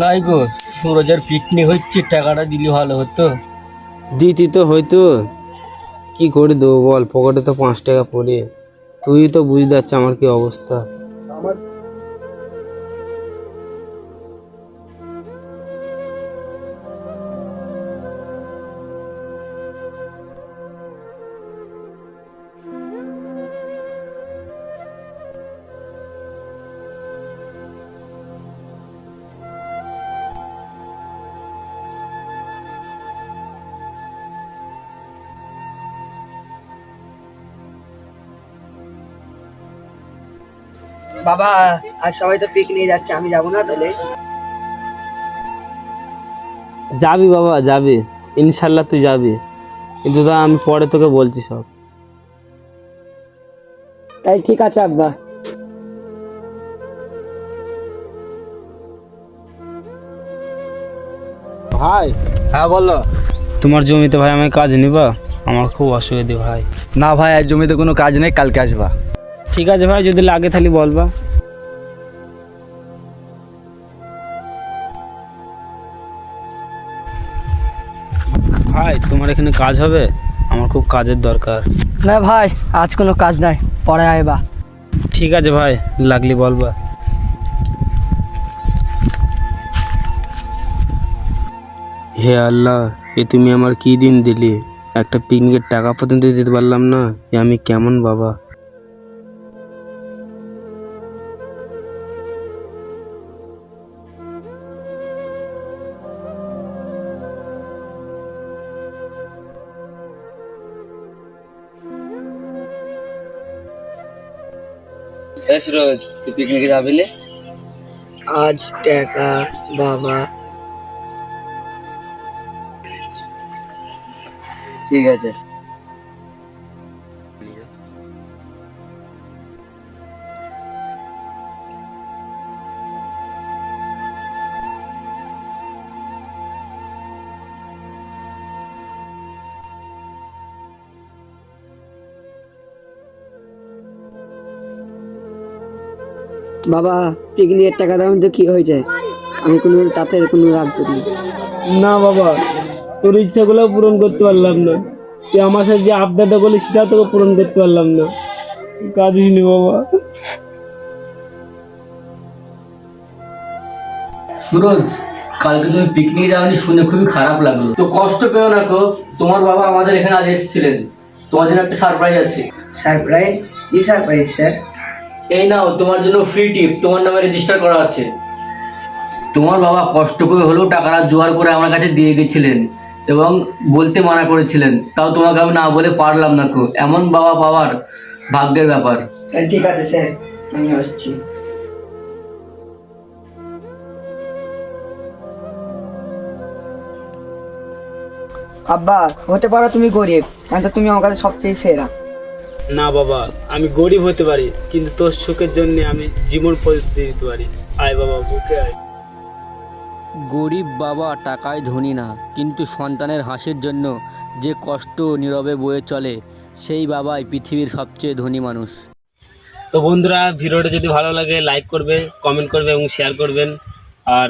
নাই গো, সুরজের পিকনিক হচ্ছে, টাকাটা দিলে ভালো হতো। দিতি তো হয়তো, কি করে দেবো বল, পকেটে তো 5 টাকা পড়ে। তুই তো বুঝতে পারছিস আমার কি অবস্থা। বাবা, আজ সবাই তো পিকনিক যাচ্ছে, আমি যাবো না তাহলে? যাবি বাবা যাবি, ইনশাল্লাহ তুই যাবি, কিন্তু তা আমি পরে তোকে বলছি সব। তাই ঠিক আছে আব্বা। ভাই, হ্যাঁ বলো। তোমার জমিতে ভাই আমি কাজ নিবা, আমার খুব অসুবিধে ভাই। না ভাই, আজ জমিতে কোনো কাজ নেই, কালকে আসবা। ঠিক আছে ভাই, যদি লাগে তাহলে বলবা। ভাই তোমার এখানে কাজ হবে, আমার খুব কাজের দরকার। না ভাই, আজ কোনো কাজ নাই, পরে আইবা। ঠিক আছে ভাই, লাগলি বলবা। হে আল্লাহ, এ তুমি আমার কি দিন দিলি, একটা পিকনিকের টাকা পর্যন্ত দিতে পারলাম না, এ আমি কেমন বাবা। সুরজ, তুই পিকনিকে যাবি? আজ টাকা বাবা। ঠিক আছে। বাবা, পিকনিকের টাকা দাম তো কি হয়েছে? আমি কোনো তাতে কোনো রাগ করি না বাবা, তোর ইচ্ছাগুলো পূরণ করতে পারলাম না, তুই আমার সাথে যে আবদারটা করলি সেটা তোকে পূরণ করতে পারলাম না, কাঁদিস নি বাবা। সুরজ, কালকে তুমি পিকনিক যাওনি শুনে খুবই খারাপ লাগলো। তো কষ্ট পেও না গো, তোমার বাবা আমাদের এখানে আজ এসেছিলেন, তোমার জন্য একটা সারপ্রাইজ আছে। সারপ্রাইজ? কি সারপ্রাইজ স্যার? এই নাও, তোমার জন্য ফ্রি টিপ, তোমার নামে রেজিস্টার করা আছে। তোমার বাবা কষ্ট করে হলেও টাকাটা জোগাড় করে আমার কাছে দিয়ে গেছিলেন এবং বলতে মানা করেছিলেন, তাও তোমাকে আমি না বলে পারলাম না গো। এমন বাবা পাওয়ার ভাগ্যের ব্যাপার। ঠিক আছে স্যার, আমি আসছি। আব্বা, হতে পারো তুমি গরিব, কিন্তু তুমি আমার কাছে সবচেয়ে সেরা। না বাবা, আমি গরিব হতে পারি, কিন্তু তোর সুখের জন্য আমি জীবন দিয়ে দিতে পারি। আয় বাবা, বুকে আয়। গরিব বাবা টাকায় ধনী না, কিন্তু সন্তানের হাসির জন্য যে কষ্ট নীরবে বয়ে চলে, সেই বাবাই পৃথিবীর সবচেয়ে ধনী মানুষ। তো বন্ধুরা, ভিডিওটা যদি ভালো লাগে লাইক করবে, কমেন্ট করবে এবং শেয়ার করবেন, আর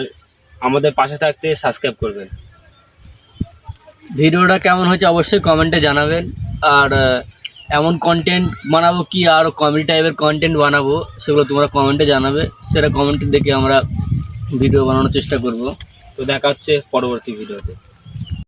আমাদের পাশে থাকতে সাবস্ক্রাইব করবেন। ভিডিওটা কেমন হয়েছে অবশ্যই কমেন্টে জানাবেন। আর এমন কন্টেন্ট বানাবো কি, আর কমেডি টাইপের কন্টেন্ট বানাবো, সেগুলো তোমরা কমেন্টে জানাবে, সেটা কমেন্টে দেখে আমরা ভিডিও বানানোর চেষ্টা করব। তো দেখা হচ্ছে পরবর্তী ভিডিওতে।